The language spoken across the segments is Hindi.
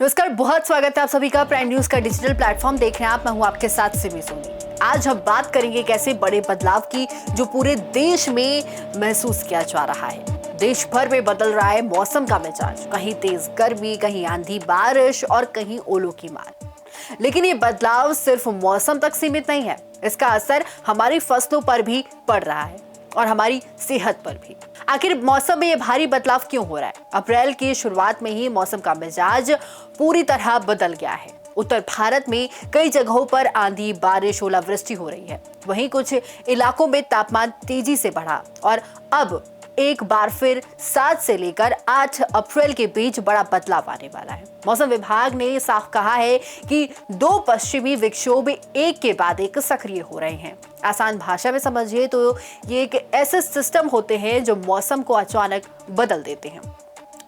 नमस्कार, बहुत स्वागत है आप सभी का प्राइम न्यूज का डिजिटल प्लेटफॉर्म देख रहे हैं आप। मैं हूं आपके साथ सिमी सोनी। आज हम बात करेंगे एक ऐसे बड़े बदलाव की जो पूरे देश में महसूस किया जा रहा है। देश भर में बदल रहा है मौसम का मिजाज, कहीं तेज गर्मी, कहीं आंधी बारिश और कहीं ओलों की मार। लेकिन ये बदलाव सिर्फ मौसम तक सीमित नहीं है, इसका असर हमारी फसलों पर भी पड़ रहा है और हमारी सेहत पर भी। आखिर मौसम में ये भारी बदलाव क्यों हो रहा है? अप्रैल की शुरुआत में ही मौसम का मिजाज पूरी तरह बदल गया है। उत्तर भारत में कई जगहों पर आंधी, बारिश, ओलावृष्टि हो रही है। वहीं कुछ इलाकों में तापमान तेजी से बढ़ा और अब एक बार फिर 7 से लेकर 8 अप्रैल के बीच बड़ा बदलाव आने वाला है। मौसम विभाग ने साफ कहा है कि 2 पश्चिमी विक्षोभ एक के बाद एक सक्रिय हो रहे हैं। आसान भाषा में समझिए तो ये एक ऐसे सिस्टम होते हैं जो मौसम को अचानक बदल देते हैं।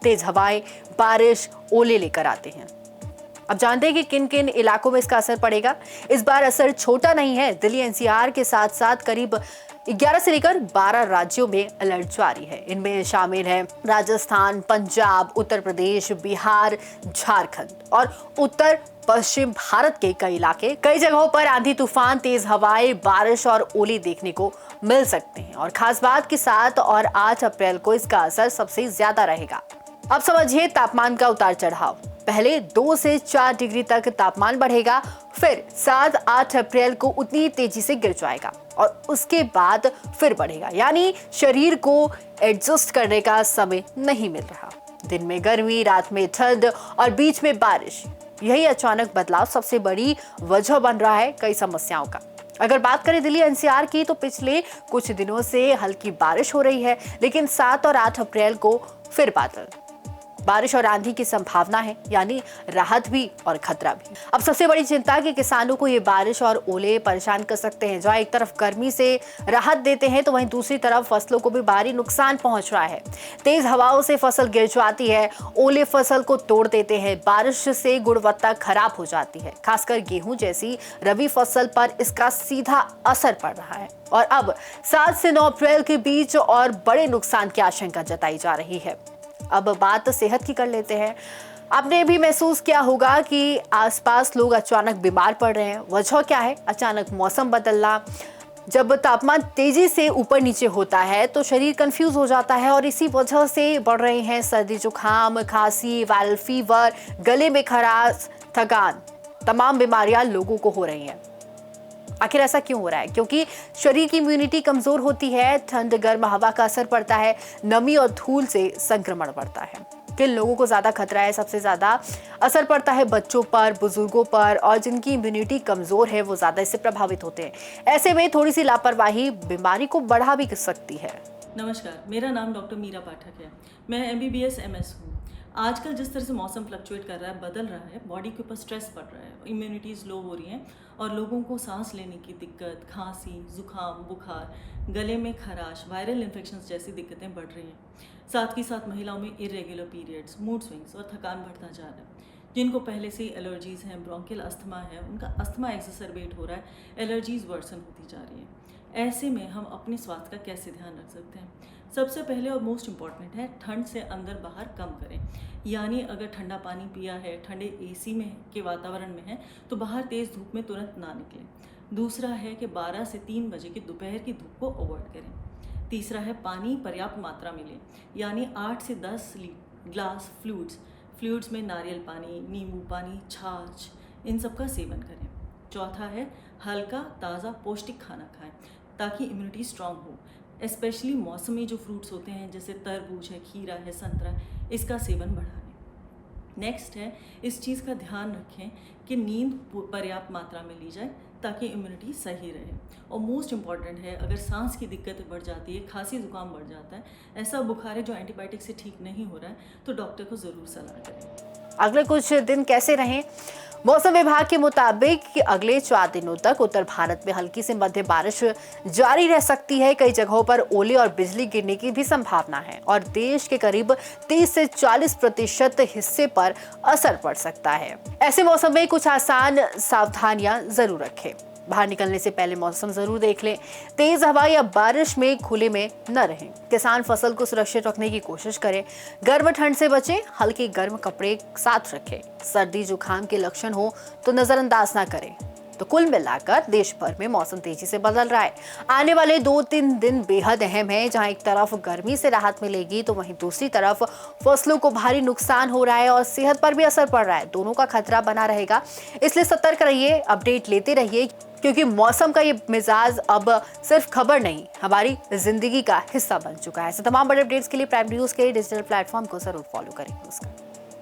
तेज हवाएं, बारिश, ओले लेकर आते हैं। अब जानते हैं कि किन किन इलाकों में इसका असर पड़ेगा। इस बार असर छोटा नहीं है। दिल्ली एनसीआर के साथ साथ करीब 11 से लेकर 12 राज्यों में अलर्ट जारी है। इनमें शामिल है राजस्थान, पंजाब, उत्तर प्रदेश, बिहार, झारखंड और उत्तर पश्चिम भारत के कई इलाके। कई जगहों पर आंधी तूफान, तेज हवाएं, बारिश और ओले देखने को मिल सकते हैं और खास बात के 7 और 8 अप्रैल को इसका असर सबसे ज्यादा रहेगा। अब समझिए तापमान का उतार चढ़ाव। पहले 2 से 4 डिग्री तक तापमान बढ़ेगा, फिर 7-8 अप्रैल को उतनी तेजी से गिर जाएगा और उसके बाद फिर बढ़ेगा। यानी शरीर को एडजस्ट करने का समय नहीं मिल रहा। दिन में गर्मी, रात में ठंड और बीच में बारिश, यही अचानक बदलाव सबसे बड़ी वजह बन रहा है कई समस्याओं का। अगर बात करें दिल्ली एनसीआर की तो पिछले कुछ दिनों से हल्की बारिश हो रही है, लेकिन 7 और 8 अप्रैल को फिर बारिश और आंधी की संभावना है, यानी राहत भी और खतरा भी। अब सबसे बड़ी चिंता कि किसानों को ये बारिश और ओले परेशान कर सकते हैं। जहां एक तरफ गर्मी से राहत देते हैं तो वहीं दूसरी तरफ फसलों को भी भारी नुकसान पहुंच रहा है। तेज हवाओं से फसल गिर जाती है, ओले फसल को तोड़ देते हैं, बारिश से गुणवत्ता खराब हो जाती है। खासकर गेहूं जैसी रबी फसल पर इसका सीधा असर पड़ रहा है और अब 7 से 9 अप्रैल के बीच और बड़े नुकसान की आशंका जताई जा रही है। अब बात सेहत की कर लेते हैं। आपने भी महसूस किया होगा कि आसपास लोग अचानक बीमार पड़ रहे हैं। वजह क्या है? अचानक मौसम बदलना। जब तापमान तेजी से ऊपर नीचे होता है तो शरीर कंफ्यूज हो जाता है और इसी वजह से बढ़ रहे हैं सर्दी, जुकाम, खांसी, वायरल फीवर, गले में खराश, थकान। तमाम बीमारियां लोगों को हो रही हैं। आखिर ऐसा क्यों हो रहा है? क्योंकि शरीर की इम्यूनिटी कमजोर होती है, ठंड, गर्म हवा का असर पड़ता है, नमी और धूल से संक्रमण बढ़ता है। किन लोगों को ज्यादा खतरा है? सबसे ज्यादा असर पड़ता है बच्चों पर, बुजुर्गों पर, और जिनकी इम्यूनिटी कमजोर है वो ज्यादा इससे प्रभावित होते हैं। ऐसे में थोड़ी सी लापरवाही बीमारी को बढ़ा भी सकती है। नमस्कार, मेरा नाम डॉक्टर मीरा पाठक है। मैं MBBS MS हूँ। आजकल जिस तरह से मौसम फ्लक्चुएट कर रहा है, बदल रहा है, बॉडी के ऊपर स्ट्रेस पड़ रहा है, इम्यूनिटीज़ लो हो रही हैं और लोगों को सांस लेने की दिक्कत, खांसी, जुकाम, बुखार, गले में खराश, वायरल इन्फेक्शंस जैसी दिक्कतें बढ़ रही हैं। साथ ही साथ महिलाओं में इरेगुलर पीरियड्स, मूड स्विंग्स और थकान बढ़ता जा रहा है। जिनको पहले से एलर्जीज़ हैं, ब्रोंकियल अस्थमा है, उनका अस्थमा एक्सरबेट हो रहा है, एलर्जीज़ वर्सन होती जा रही हैं। ऐसे में हम अपने स्वास्थ्य का कैसे ध्यान रख सकते हैं? सबसे पहले और मोस्ट इम्पॉर्टेंट है ठंड से अंदर बाहर कम करें। यानी अगर ठंडा पानी पिया है, ठंडे AC में के वातावरण में है तो बाहर तेज़ धूप में तुरंत ना निकलें। दूसरा है कि 12 से 3 बजे की दोपहर की धूप को अवॉइड करें। तीसरा है पानी पर्याप्त मात्रा में लें, यानी 8 से 10 ग्लास फ्लूइड्स में नारियल पानी, नींबू पानी, छाछ, इन सब का सेवन करें। चौथा है हल्का, ताज़ा, पौष्टिक खाना खाएं ताकि इम्यूनिटी स्ट्रांग हो। स्पेशली मौसमी जो फ्रूट्स होते हैं जैसे तरबूज है, खीरा है, संतरा, इसका सेवन बढ़ाएं। नेक्स्ट है इस चीज़ का ध्यान रखें कि नींद पर्याप्त मात्रा में ली जाए ताकि इम्यूनिटी सही रहे। और मोस्ट इम्पॉर्टेंट है अगर सांस की दिक्कत बढ़ जाती है, खांसी जुकाम बढ़ जाता है, ऐसा बुखार है जो एंटीबायोटिक से ठीक नहीं हो रहा है, तो डॉक्टर को ज़रूर सलाह करें। अगले कुछ दिन कैसे रहें? मौसम विभाग के मुताबिक अगले 4 दिनों तक उत्तर भारत में हल्की से मध्य बारिश जारी रह सकती है। कई जगहों पर ओले और बिजली गिरने की भी संभावना है और देश के करीब 30 से 40% हिस्से पर असर पड़ सकता है। ऐसे मौसम में कुछ आसान सावधानियां जरूर रखें। बाहर निकलने से पहले मौसम जरूर देख लें। तेज हवा या बारिश में खुले में न रहें। किसान फसल को सुरक्षित रखने की कोशिश करें। गर्म ठंड से बचें। हल्के गर्म कपड़े साथ रखें। सर्दी जुकाम के लक्षण हो तो नजरअंदाज ना करें। तो कुल मिलाकर देश भर में मौसम तेजी से बदल रहा है। आने वाले 2-3 दिन बेहद अहम है, जहां एक तरफ गर्मी से राहत मिलेगी तो वहीं दूसरी तरफ फसलों को भारी नुकसान हो रहा है और सेहत पर भी असर पड़ रहा है। दोनों का खतरा बना रहेगा, इसलिए सतर्क रहिए, अपडेट लेते रहिए, क्योंकि मौसम का ये मिजाज अब सिर्फ खबर नहीं, हमारी जिंदगी का हिस्सा बन चुका है। तमाम बड़े अपडेट्स के लिए प्राइम न्यूज के डिजिटल प्लेटफॉर्म को जरूर फॉलो करें। नमस्कार।